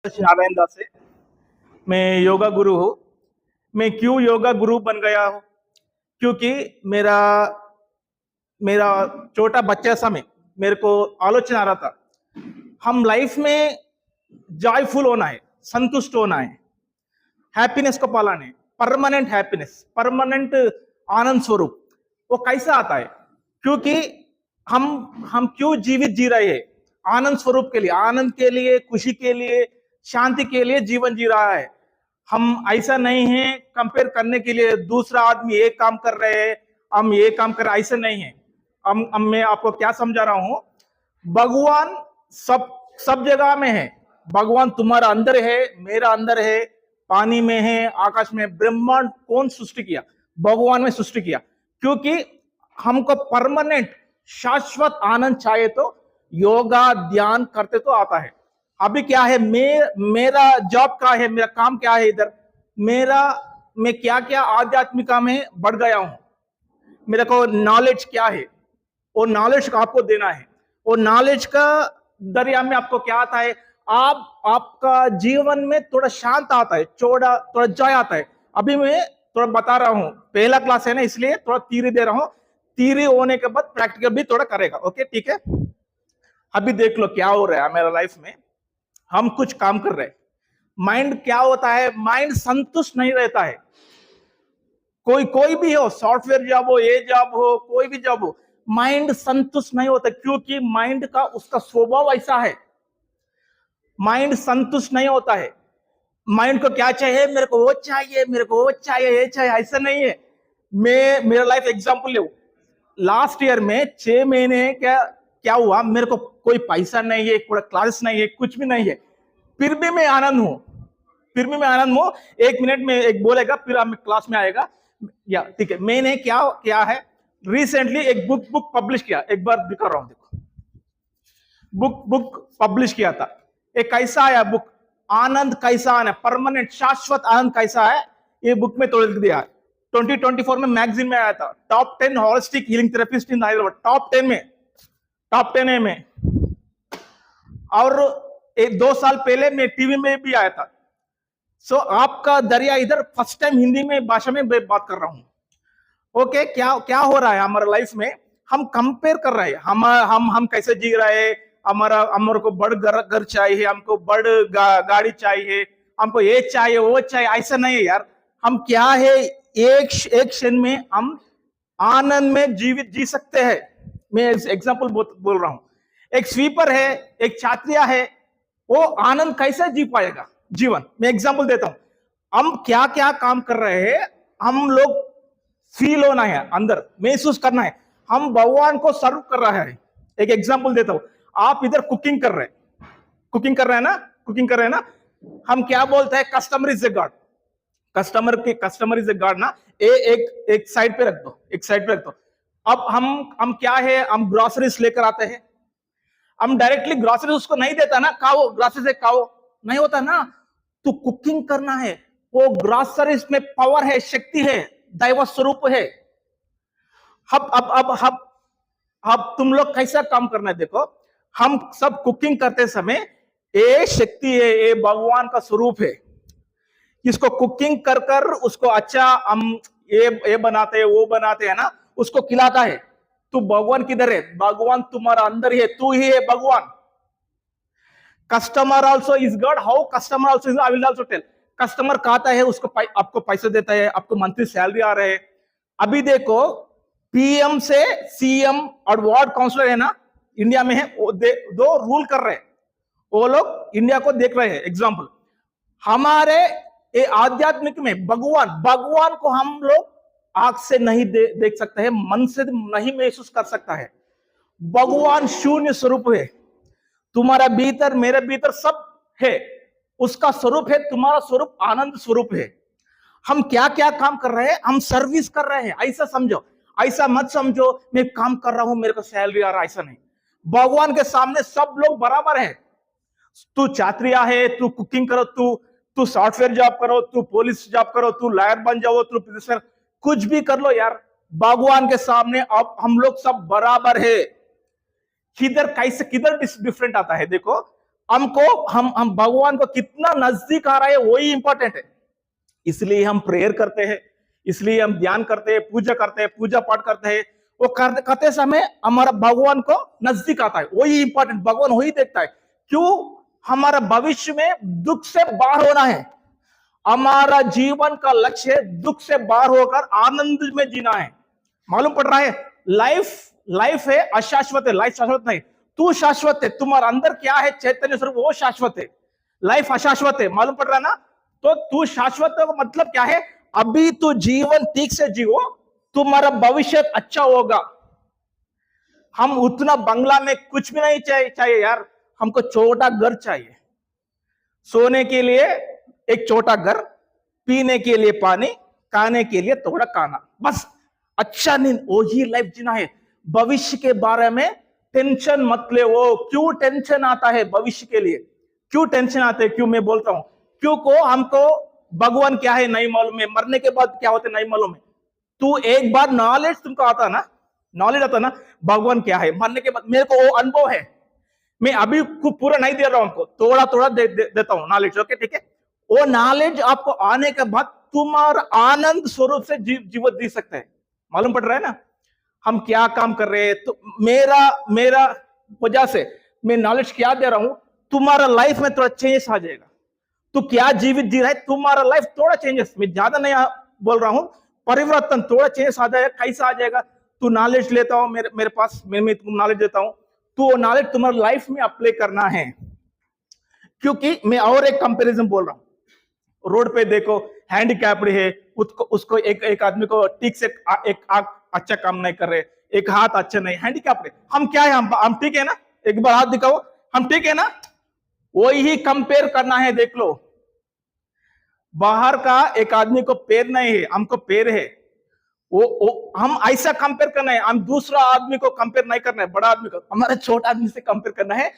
नारायण दास से। मैं योगा गुरु हूँ। मैं क्यों योगा गुरु बन गया हूँ? क्योंकि मेरा मेरा छोटा बच्चा समय मेरे को आलोचना आ रहा था। हम लाइफ में जॉयफुल होना है, संतुष्ट होना है, हैप्पीनेस को पालाना है, परमानेंट हैप्पीनेस, परमानेंट आनंद स्वरूप। वो कैसा आता है? क्योंकि हम क्यों जीवित जी रहे हैं? आनंद स्वरूप के लिए, आनंद के लिए, खुशी के लिए, शांति के लिए जीवन जी रहा है। हम ऐसा नहीं है कंपेयर करने के लिए दूसरा आदमी ये काम कर रहे हैं, हम ये काम कर रहे, ऐसा नहीं है। हम मैं आपको क्या समझा रहा हूं? भगवान सब सब जगह में है। भगवान तुम्हारा अंदर है, मेरा अंदर है, पानी में है, आकाश में। ब्रह्मांड कौन सृष्टि किया? भगवान में सृष्टि किया। क्योंकि हमको परमानेंट शाश्वत आनंद चाहिए तो योगा ध्यान करते तो आता है। अभी क्या है, मेरा जॉब क्या है, मेरा काम क्या है इधर? मैं क्या क्या आध्यात्मिका में बढ़ गया हूं। मेरे को नॉलेज क्या है, वो नॉलेज को आपको देना है। वो नॉलेज का दरिया में आपको क्या आता है? आपका जीवन में थोड़ा शांत आता है, थोड़ा जॉय आता है। अभी मैं थोड़ा बता रहा हूं, पहला क्लास है ना, इसलिए थोड़ा थ्योरी दे रहा हूं। थ्योरी होने के बाद प्रैक्टिकल भी थोड़ा करेगा। ओके, ठीक है। अभी देख लो क्या हो रहा है मेरा लाइफ में। हम कुछ काम कर रहे हैं, माइंड क्या होता है? माइंड संतुष्ट नहीं रहता है। कोई भी हो, सॉफ्टवेयर जॉब हो, ये जॉब हो, कोई भी जॉब हो, माइंड संतुष्ट नहीं होता। क्योंकि माइंड का उसका स्वभाव ऐसा है, माइंड संतुष्ट नहीं होता है। माइंड को क्या चाहिए? मेरे को वो चाहिए, मेरे को वो चाहिए, ये चाहिए, ऐसा नहीं है। मेरा लाइफ एग्जांपल ले। लास्ट ईयर में 6 महीने क्या हुआ? मेरे को कोई पैसा नहीं है, कोई क्लास नहीं है, कुछ भी नहीं है, फिर भी मैं आनंद हूं। फिर भी मैं आनंद हूं। 1 मिनट में एक बोलेगा, फिर हम क्लास में आएगा। या ठीक है, मैंने क्या है, रिसेंटली एक बुक पब्लिश किया। एक बार दिखा रहा हूं, देखो। बुक पब्लिश किया था। एक कैसा आया बुक? आनंद कैसा आना, परमानेंट शाश्वत आनंद कैसा है, ये बुक में तोड़ दिया। 2024 में मैगजीन में आया था, टॉप 10 होलिस्टिक हीलिंग थेरेपिस्ट इन हैदराबाद। टॉप 10 में। और 2 साल पहले मैं टीवी में भी आया था। सो आपका दरिया इधर फर्स्ट टाइम हिंदी में भाषा में बात कर रहा हूं। ओके, क्या हो रहा है हमारा लाइफ में? हम कंपेयर कर रहे हैं, हम कैसे जी रहे हैं। हमारे को बड़ घर चाहिए, हमको बड़ गाड़ी चाहिए, हमको ये चाहिए, वो चाहिए, ऐसा नहीं है यार। हम क्या है, एक क्षण में हम आनंद में जीवित जी सकते हैं। मैं एग्जांपल बोल रहा हूं। एक स्वीपर है, एक छात्रिया है, वो आनंद कैसे जी पाएगा जीवन? मैं एग्जांपल देता हूं। हम क्या क्या काम कर रहे हैं, हम लोग फील होना है, अंदर महसूस करना है। हम भगवान को सर्व कर रहे हैं। एक एग्जांपल देता हूं। आप इधर कुकिंग कर रहे हैं ना। हम क्या बोलते हैं? Customer is a god. Customer is a god ना। एक साइड पे रख दो। अब हम क्या है, हम ग्रोसरीज लेकर आते हैं। हम डायरेक्टली ग्रोसरीज उसको नहीं देता ना, खाओ ग्रोसरीज से खाओ, नहीं होता ना। तो कुकिंग करना है। वो ग्रोसरीज में पावर है, शक्ति है, दैव स्वरूप है। अब तुम लोग कैसा काम करना है? देखो, हम सब कुकिंग करते समय ये शक्ति है, ये भगवान का स्वरूप है। इसको कुकिंग कर कर उसको अच्छा हम ये बनाते हैं, वो बनाते हैं ना, उसको खिलाता है। तू भगवान किधर है? भगवान तुम्हारा अंदर ही है, तू ही है भगवान। Customer also is God. How customer also is? I will also tell. Customer खाता है, उसको आपको पैसे देता है, आपको मंथली सैलरी आ रहे हैं। अभी देखो, पीएम से सीएम और वार्ड काउंसलर है ना, इंडिया में है, दो रूल कर रहे हैं। वो लोग इंडिया को देख रहे हैं। एग्जाम्पल, हमारे ये आध्यात्मिक में भगवान को हम लोग आंख से नहीं देख सकते हैं, मन से नहीं महसूस कर सकता है। भगवान शून्य स्वरूप है। तुम्हारा भीतर, मेरे भीतर सब है, उसका स्वरूप है। तुम्हारा स्वरूप आनंद स्वरूप है। हम क्या क्या काम कर रहे हैं? हम सर्विस कर रहे हैं, ऐसा समझो। ऐसा मत समझो मैं काम कर रहा हूं, मेरे को सैलरी आ रहा है, ऐसा नहीं। भगवान के सामने सब लोग बराबर है। तू छात्रिया है, तू कुकिंग करो, तू सॉफ्टवेयर जॉब करो, तू पुलिस जॉब करो, तू लॉयर बन जाओ, तू प्रोफेसर, कुछ भी कर लो यार, भगवान के सामने अब हम लोग सब बराबर है। किधर डिफरेंट आता है? देखो, हमको हम भगवान को कितना नजदीक आ रहा है वही इंपॉर्टेंट है। इसलिए हम प्रेयर करते हैं, इसलिए हम ध्यान करते हैं, पूजा करते हैं, पूजा पाठ करते हैं। वो करते समय हमारा भगवान को नजदीक आता है, वही इंपॉर्टेंट, भगवान वही देखता है। क्यों? हमारा भविष्य में दुख से बाहर होना है। हमारा जीवन का लक्ष्य दुख से बाहर होकर आनंद में जीना है। मालूम पड़ रहा है? लाइफ है अशाश्वत है, लाइफ शाश्वत नहीं। तू शाश्वत है, तुम्हारे अंदर क्या है चैतन्य स्वरूप, वो शाश्वत है। लाइफ अशाश्वत है, मालूम पड़ रहा है ना? तो तू शाश्वत है मतलब क्या है? अभी तू जीवन ठीक से जियो, तुम्हारा भविष्य अच्छा होगा। हम उतना बंगला में कुछ भी नहीं चाहिए यार, हमको छोटा घर चाहिए। सोने के लिए एक छोटा घर, पीने के लिए पानी, खाने के लिए थोड़ा खाना, बस अच्छा नींद, वही लाइफ जीना है। भविष्य के बारे में टेंशन मत ले। वो क्यों टेंशन आता है भविष्य के लिए? क्यों टेंशन आते हैं? क्यों मैं बोलता हूं क्योंकि हमको भगवान क्या है नहीं मालूम है, मरने के बाद क्या होता है नहीं मालूम है। तू एक बार नॉलेज तुमको आता ना, नॉलेज आता ना भगवान क्या है, मरने के बाद मेरे को वो अनुभव है। मैं अभी पूरा नहीं दे रहा हूं, हमको थोड़ा थोड़ा देता हूं नॉलेज। ओके ठीक है? वो नॉलेज आपको आने के बाद तुम्हारा आनंद स्वरूप से जीवन जी सकते हैं। मालूम पड़ रहा है ना हम क्या काम कर रहे हैं? तो मेरा वजह से मैं नॉलेज क्या दे रहा हूं, तुम्हारा लाइफ में थोड़ा चेंजेस आ जाएगा। तो क्या जीवित जी रहा है, तुम्हारा लाइफ थोड़ा चेंजेस, मैं ज्यादा नहीं बोल रहा हूं, परिवर्तन थोड़ा चेंजेस आ जाएगा। कैसा आ जाएगा? तू नॉलेज लेता हूं मेरे पास, मैं तुमको नॉलेज देता हूं, तो वो नॉलेज तुम्हारे लाइफ में अप्लाई करना है। क्योंकि मैं और एक कंपैरिजन बोल रहा हूं, रोड पे देखो हैंडीकैप्ड है, उसको एक आदमी को ठीक से एक आंख अच्छा काम नहीं कर रहे, एक हाथ अच्छा नहीं, हैंडीकैप्ड है। हम क्या है? हम ठीक है ना? एक बार हाथ दिखाओ, हम ठीक है ना? वही कंपेयर करना है। देख लो, बाहर का एक आदमी को पैर नहीं है, हमको पैर है। वो हम ऐसा कंपेयर करना है, हम दूसरा आदमी को कंपेयर नहीं करना है, बड़ा आदमी को, हमारा छोटा आदमी से कंपेयर करना है।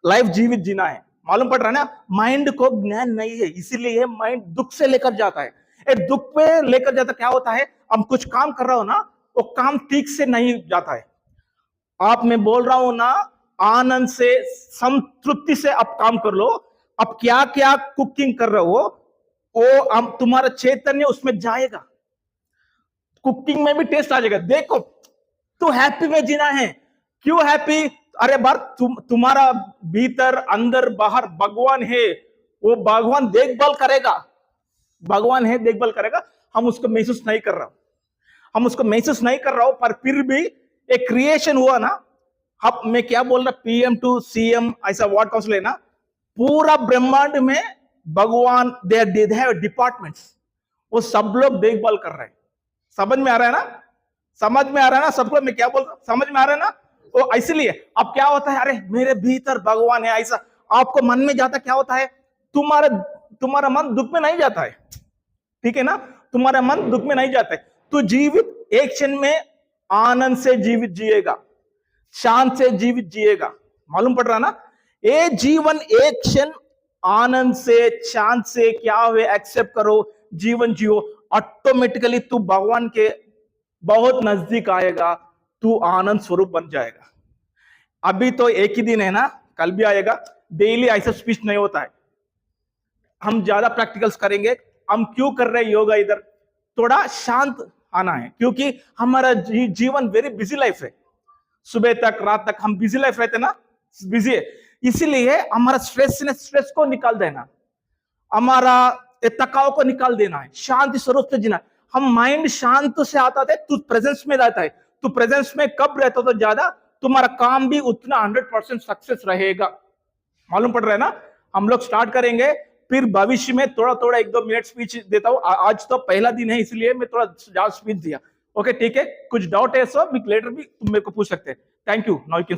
लाइफ जीवित जीना है। मालूम पड़ रहा है ना? माइंड को ज्ञान नहीं है, इसीलिए माइंड दुख से लेकर जाता है। दुख पे लेकर जाता क्या होता है? हम कुछ काम कर रहा हो ना, वो काम ठीक से नहीं जाता है। आप मैं बोल रहा हूं ना, आनंद से संतृप्ति से आप काम कर लो। अब क्या क्या कुकिंग कर रहे हो वो तुम्हारा चैतन्य उसमें जाएगा, कुकिंग में भी टेस्ट आ जाएगा। देखो तो हैप्पी में जीना है। क्यों हैप्पी? अरे बार तुम्हारा भीतर अंदर बाहर भगवान है, वो भगवान देखभाल करेगा, भगवान है देखभाल करेगा। हम उसको महसूस नहीं कर रहा, हम उसको महसूस नहीं कर रहा हूं, पर फिर भी एक क्रिएशन हुआ ना। अब मैं क्या बोल रहा, PM टू CM ऐसा वार्ड काउंसिल है ना, पूरा ब्रह्मांड में भगवान दे हैव डिपार्टमेंट्स, वो सब लोग देखभाल कर रहे हैं। समझ में आ रहा है ना? समझ में आ रहा है ना सबको मैं क्या बोल रहा हूं? समझ में आ रहा है ना? तो इसलिए अब क्या होता है, अरे मेरे भीतर भगवान है, ऐसा आपको मन में जाता क्या होता है? तुम्हारा मन दुख में नहीं जाता है, ठीक है ना? तुम्हारा मन दुख में नहीं जाता है। तो जीवित एक क्षण में आनंद से जीवित जिएगा, शांत से जीवित जिएगा। मालूम पड़ रहा ना? ये जीवन एक क्षण आनंद से शांत से क्या हुए एक्सेप्ट करो, जीवन जियो, ऑटोमेटिकली तू भगवान के बहुत नजदीक आएगा, तू आनंद स्वरूप बन जाएगा। अभी तो एक ही दिन है ना, कल भी आएगा। डेली ऐसा स्पीच नहीं होता है, हम ज्यादा प्रैक्टिकल्स करेंगे। हम क्यों कर रहे हैं योगा? इधर थोड़ा शांत आना है, क्योंकि हमारा जीवन वेरी बिजी लाइफ है। सुबह तक रात तक हम बिजी लाइफ रहते ना, बिजी है, इसीलिए हमारा स्ट्रेस को निकाल देना, हमारा थकाव को निकाल देना है, शांति स्वरूप से जीना। हम माइंड शांत से आता है, तू प्रेजेंस में रहता है। तू प्रेजेंस में कब रहता तो ज्यादा तुम्हारा काम भी उतना 100% सक्सेस रहेगा। मालूम पड़ रहा है ना? हम लोग स्टार्ट करेंगे, फिर भविष्य में थोड़ा थोड़ा 1-2 मिनट स्पीच देता हूं। आज तो पहला दिन है, इसलिए मैं थोड़ा ज्यादा स्पीच दिया। ओके ठीक है? कुछ डाउट है सो लेटर भी तुम मेरे को पूछ सकते हैं। Thank you. Now you can